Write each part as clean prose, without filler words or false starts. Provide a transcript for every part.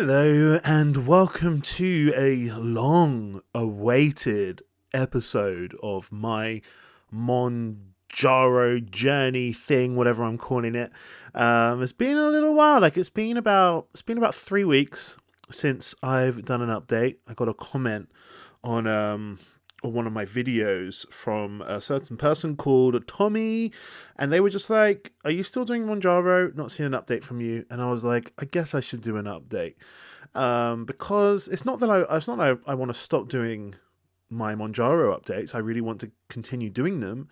Hello, and welcome to a long awaited episode of my Mounjaro journey thing, whatever I'm calling it. It's been a little while, it's been about 3 weeks since I've done an update. I got a comment on one of my videos from a certain person called Tommy, and they were just like, "Are you still doing Mounjaro? Not seeing an update from you." And I was like, "I guess I should do an update." Because it's not that I want to stop doing my Mounjaro updates. I really want to continue doing them.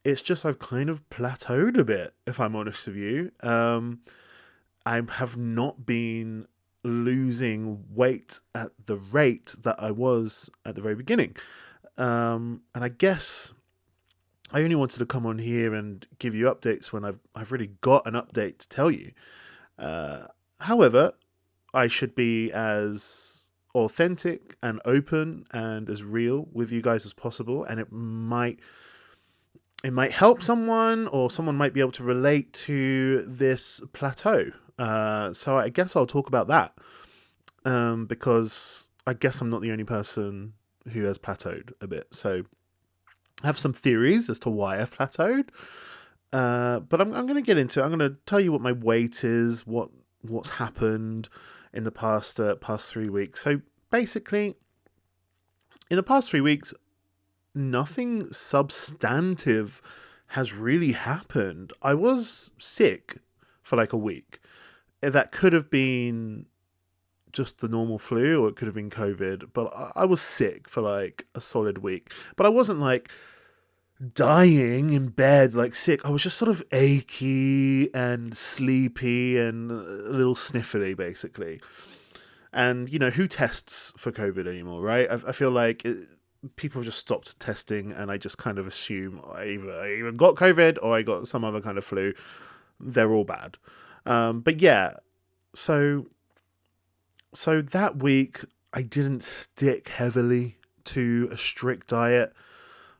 It's just I've kind of plateaued a bit, if I'm honest with you. I have not been losing weight at the rate that I was at the very beginning. And I guess I only wanted to come on here and give you updates when I've really got an update to tell you. However, I should be as authentic and open and as real with you guys as possible, and it might help someone, or someone might be able to relate to this plateau. So I guess I'll talk about that, because I guess I'm not the only person who has plateaued a bit. So I have some theories as to why I've plateaued, but I'm going to get into it. I'm going to tell you what my weight is, what's happened in the past 3 weeks. So basically, in the past 3 weeks, nothing substantive has really happened. I was sick for like a week. That could have been just the normal flu, or it could have been COVID, but I was sick for like a solid week. But I wasn't like dying in bed, like sick. I was just sort of achy and sleepy and a little sniffly, basically. And, who tests for COVID anymore, right? I feel like people have just stopped testing, and I just kind of assume I either got COVID or I got some other kind of flu. They're all bad. But yeah, so that week I didn't stick heavily to a strict diet.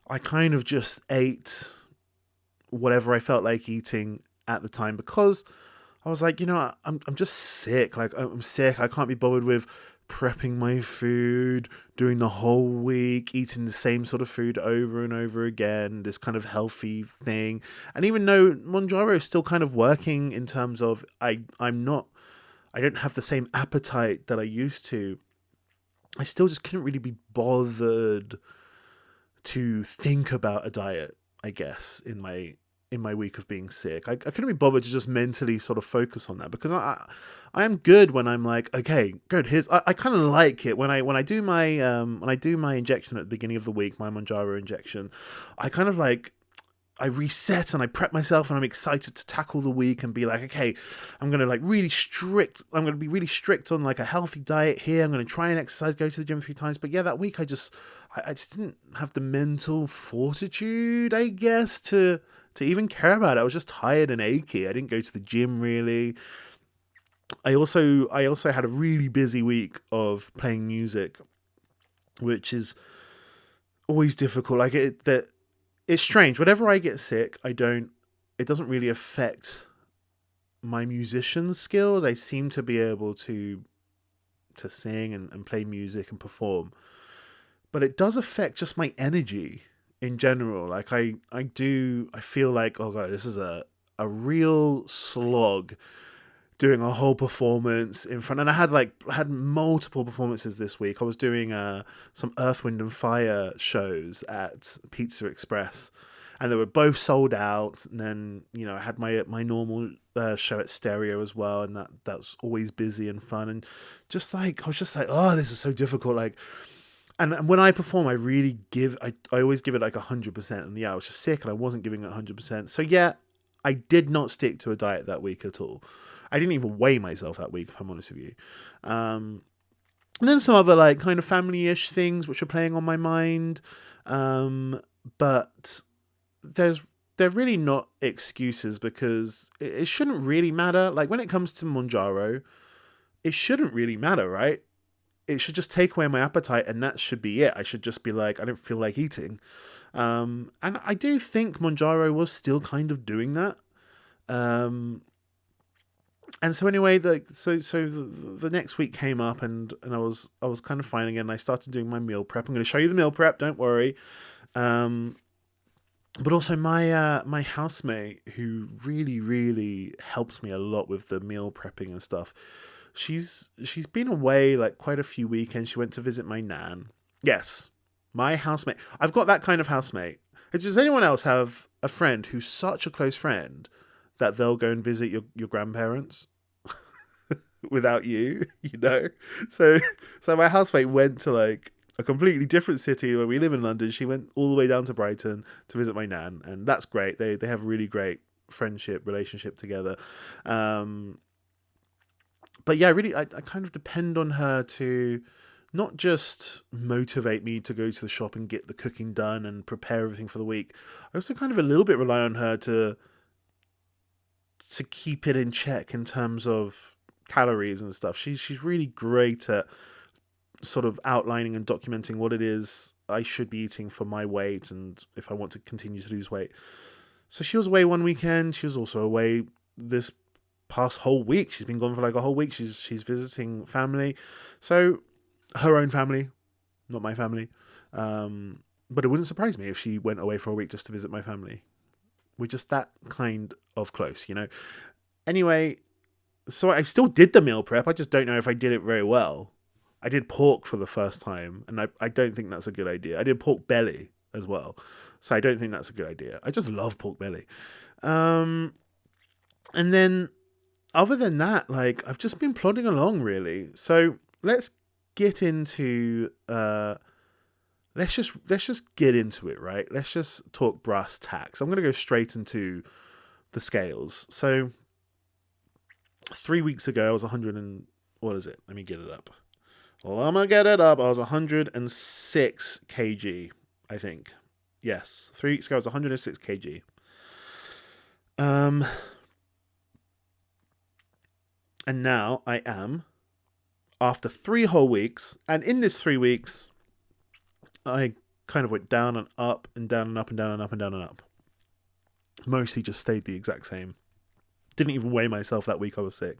I kind of just ate whatever I felt like eating at the time, because I was like, I'm just sick. Like, I'm sick. I can't be bothered with prepping my food, doing the whole week, eating the same sort of food over and over again, this kind of healthy thing. And even though Mounjaro is still kind of working in terms of I don't have the same appetite that I used to, I still just couldn't really be bothered to think about a diet, I guess, in my week of being sick. I couldn't be bothered to just mentally sort of focus on that, because I am good when I'm like, okay, good. I kind of like it when I do my injection at the beginning of the week, my Mounjaro injection. I kind of like, I reset and I prep myself, and I'm excited to tackle the week and be like, okay, I'm going to be really strict on like a healthy diet here. I'm going to try and exercise, go to the gym 3 times. But yeah, that week I just didn't have the mental fortitude, I guess, to even care about it. I was just tired and achy. I didn't go to the gym really. I also had a really busy week of playing music, which is always difficult. It's strange. Whenever I get sick, it doesn't really affect my musician skills. I seem to be able to sing and play music and perform. But it does affect just my energy in general. Like I feel like, oh god, this is a real slog doing a whole performance in front. And I had multiple performances this week. I was doing some Earth, Wind and Fire shows at Pizza Express, and they were both sold out. And then I had my normal show at Stereo as well, and that's always busy and fun. And I was just like, oh, this is so difficult. Like, and when I perform, I always give it like 100%. And yeah, I was just sick and I wasn't giving it 100%. So yeah, I did not stick to a diet that week at all. I didn't even weigh myself that week, if I'm honest with you. And then some other like kind of family-ish things which are playing on my mind. But they're really not excuses, because it shouldn't really matter. Like when it comes to Mounjaro, it shouldn't really matter, right? It should just take away my appetite, and that should be it. I should just be like, I don't feel like eating. And I do think Mounjaro was still kind of doing that. And so anyway, the next week came up, and I was kind of fine again. I started doing my meal prep. I'm going to show you the meal prep. Don't worry. Um, but also my housemate, who really helps me a lot with the meal prepping and stuff. She's been away like quite a few weekends. She went to visit my nan. Yes, my housemate. I've got that kind of housemate. Does anyone else have a friend who's such a close friend that they'll go and visit your grandparents without you? You know. So so my housemate went to like a completely different city where we live in London. She went all the way down to Brighton to visit my nan, and that's great. They have a really great friendship relationship together. Um, but yeah, really, I kind of depend on her to not just motivate me to go to the shop and get the cooking done and prepare everything for the week. I also kind of a little bit rely on her to keep it in check in terms of calories and stuff. She's really great at sort of outlining and documenting what it is I should be eating for my weight and if I want to continue to lose weight. So she was away one weekend. She was also away this past whole week. She's been gone for like a whole week. She's visiting family, so her own family, not my family. But it wouldn't surprise me if she went away for a week just to visit my family. We're just that kind of close, you know. Anyway, so I still did the meal prep. I just don't know if I did it very well. I did pork for the first time, and I don't think that's a good idea. I did pork belly as well, so I don't think that's a good idea. I just love pork belly. Um, and then other than that, like I've just been plodding along really. So let's get into let's just get into it, right? Let's just talk brass tacks. I'm gonna go straight into the scales. So 3 weeks ago I was 100 and what is it? Let me get it up. Well, I'm gonna get it up. I was 106 kg, I think. Yes, 3 weeks ago I was 106 kg. Um, and now I am, after 3 whole weeks, and in this 3 weeks, I kind of went down and up and down and up and down and up and down and up. Mostly just stayed the exact same. Didn't even weigh myself that week I was sick.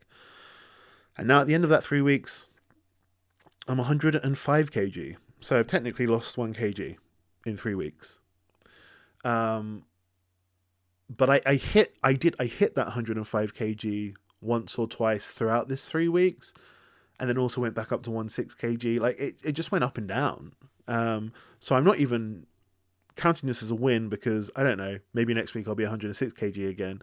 And now at the end of that 3 weeks, I'm 105 kg. So I've technically lost 1 kg in 3 weeks. But I hit that 105 kg once or twice throughout this 3 weeks, and then also went back up to 106 kg. Like it just went up and down. So I'm not even counting this as a win because I don't know, maybe next week I'll be 106 kg again.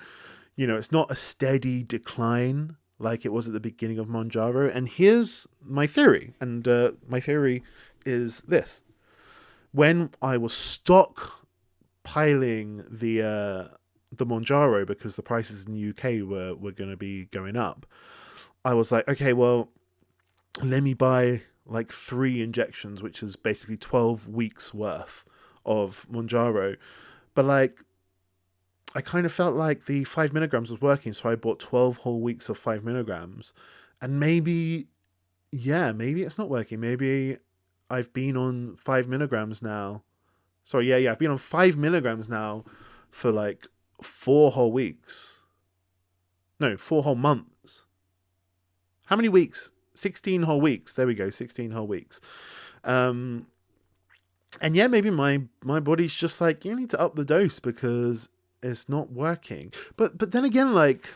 You know, it's not a steady decline like it was at the beginning of Mounjaro. And here's my theory, and my theory is this: when I was stockpiling the Mounjaro because the prices in the UK were going to be going up, I was like, okay, well, let me buy like 3 injections, which is basically 12 weeks worth of Mounjaro. But like, I kind of felt like the 5 milligrams was working, so I bought 12 whole weeks of 5 milligrams. And maybe it's not working. Maybe I've been on 5 milligrams now. Sorry, yeah, I've been on 5 milligrams now for like 4 whole weeks. No, 4 whole months. How many weeks? 16 whole weeks. There we go, 16 whole weeks. And yeah, maybe my body's just like, you need to up the dose because it's not working. But then again, like,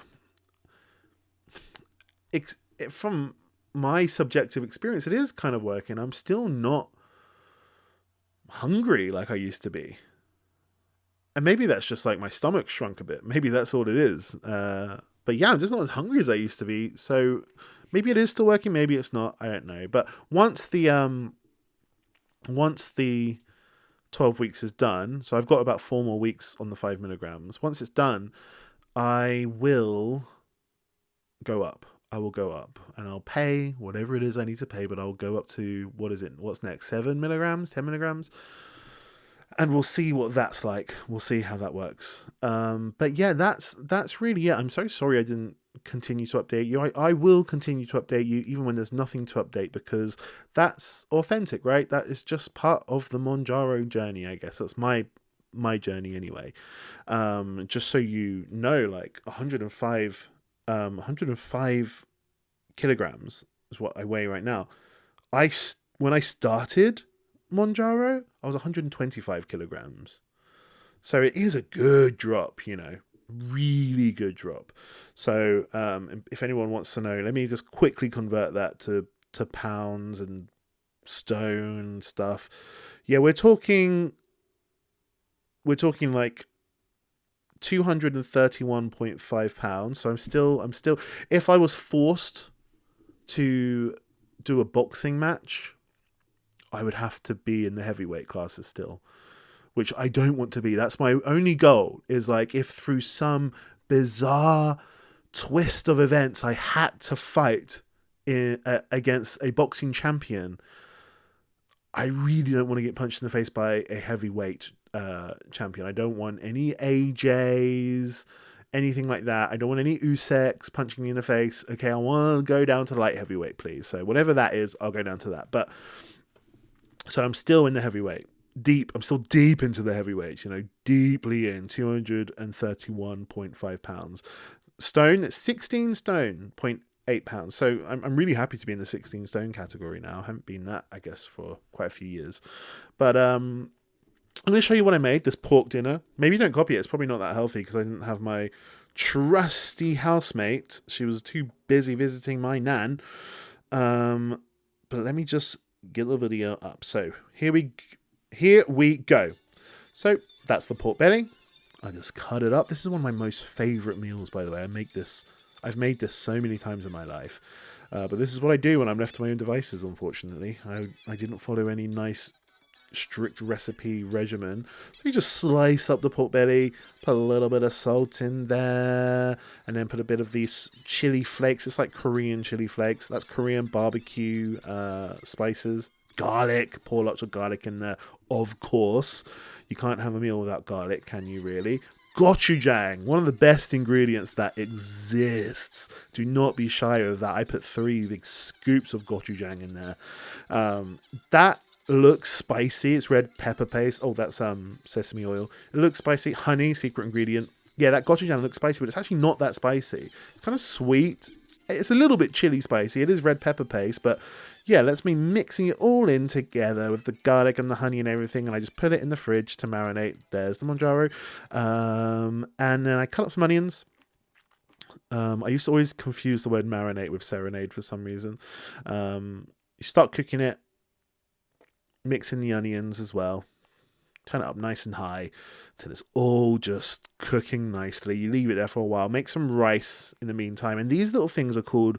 from my subjective experience, it is kind of working. I'm still not hungry like I used to be. And maybe that's just like my stomach shrunk a bit. Maybe that's all it is. But yeah, I'm just not as hungry as I used to be. So maybe it is still working. Maybe it's not. I don't know. But once the 12 weeks is done, so I've got about 4 more weeks on the 5 milligrams. Once it's done, I will go up. I will go up and I'll pay whatever it is I need to pay, but I'll go up to, what is it? What's next? 7 milligrams, 10 milligrams? And we'll see what that's like. We'll see how that works. But yeah, that's really it. I'm so sorry I didn't continue to update you. I will continue to update you even when there's nothing to update because that's authentic, right? That is just part of the Mounjaro journey, I guess. That's my journey anyway. Just so you know, like 105 105 kilograms is what I weigh right now. When I started Mounjaro, I was 125 kilograms. So it is a good drop, really good drop. So if anyone wants to know, let me just quickly convert that to pounds and stone stuff. Yeah, we're talking like 231.5 pounds. So I'm still if I was forced to do a boxing match, I would have to be in the heavyweight classes still, which I don't want to be. That's my only goal, is like if through some bizarre twist of events I had to fight against a boxing champion, I really don't want to get punched in the face by a heavyweight champion. I don't want any AJs, anything like that. I don't want any Useks punching me in the face. Okay, I want to go down to light heavyweight, please. So whatever that is, I'll go down to that. But so I'm still in the heavyweight. I'm still deep into the heavyweights, deeply in 231.5 pounds. Stone, 16 stone, 0.8 pounds. So I'm really happy to be in the 16 stone category now. I haven't been that, I guess, for quite a few years. But I'm going to show you what I made, this pork dinner. Maybe don't copy it. It's probably not that healthy because I didn't have my trusty housemate. She was too busy visiting my nan. But let me just get the video up. So here we go. So that's the pork belly. I just cut it up. This is one of my most favorite meals, by the way. I've made this so many times in my life. But this is what I do when I'm left to my own devices, unfortunately. I didn't follow any nice, strict recipe regimen. So you just slice up the pork belly, put a little bit of salt in there, and then put a bit of these chili flakes. It's like Korean chili flakes. That's Korean barbecue spices. Garlic, pour lots of garlic in there, of course. You can't have a meal without garlic, can you really? Gochujang, one of the best ingredients that exists. Do not be shy of that. I put 3 big scoops of gochujang in there. That looks spicy. It's red pepper paste. Oh, that's sesame oil. It looks spicy. Honey, secret ingredient. Yeah, that gochujang looks spicy, but it's actually not that spicy. It's kind of sweet. It's a little bit chili spicy. It is red pepper paste, but yeah, that's me mixing it all in together with the garlic and the honey and everything, and I just put it in the fridge to marinate. There's the Mounjaro. And then I cut up some onions. I used to always confuse the word marinate with serenade for some reason. You start cooking it, mix in the onions as well. Turn it up nice and high till it's all just cooking nicely. You leave it there for a while. Make some rice in the meantime. And these little things are called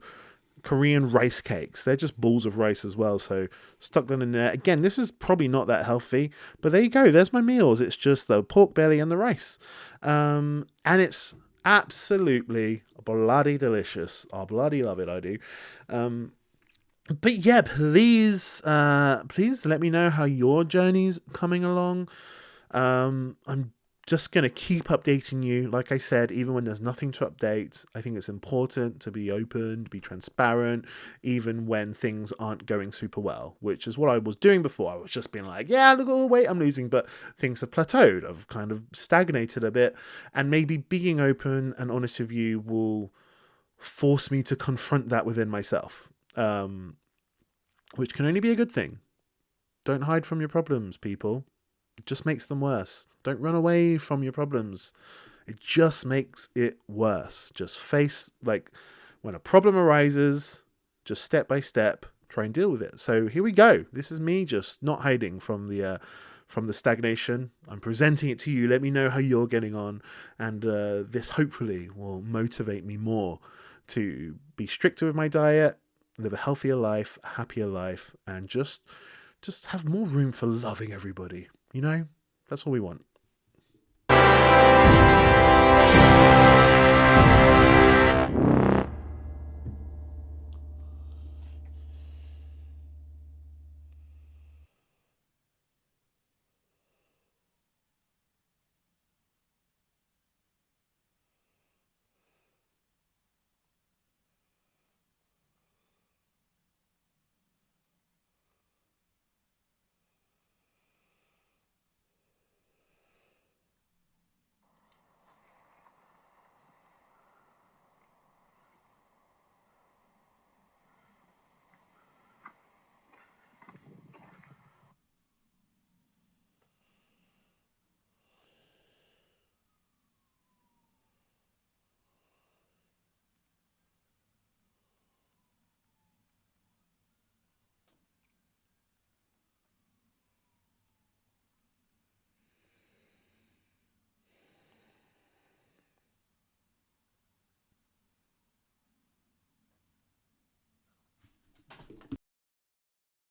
Korean rice cakes. They're just balls of rice as well. So stuck them in there. Again, this is probably not that healthy, but there you go. There's my meals. It's just the pork belly and the rice. And it's absolutely bloody delicious. I bloody love it. I do. But yeah, please let me know how your journey's coming along. I'm just going to keep updating you. Like I said, even when there's nothing to update, I think it's important to be open, to be transparent, even when things aren't going super well, which is what I was doing before. I was just being like, yeah, look at all the weight I'm losing, but things have plateaued. I've kind of stagnated a bit, and maybe being open and honest with you will force me to confront that within myself, which can only be a good thing. Don't hide from your problems, people. It just makes them worse. Don't run away from your problems. It just makes it worse. Just face, like, when a problem arises, just step by step, try and deal with it. So here we go. This is me just not hiding from the stagnation. I'm presenting it to you. Let me know how you're getting on. And this hopefully will motivate me more to be stricter with my diet, live a healthier life, a happier life, and just have more room for loving everybody. That's all we want.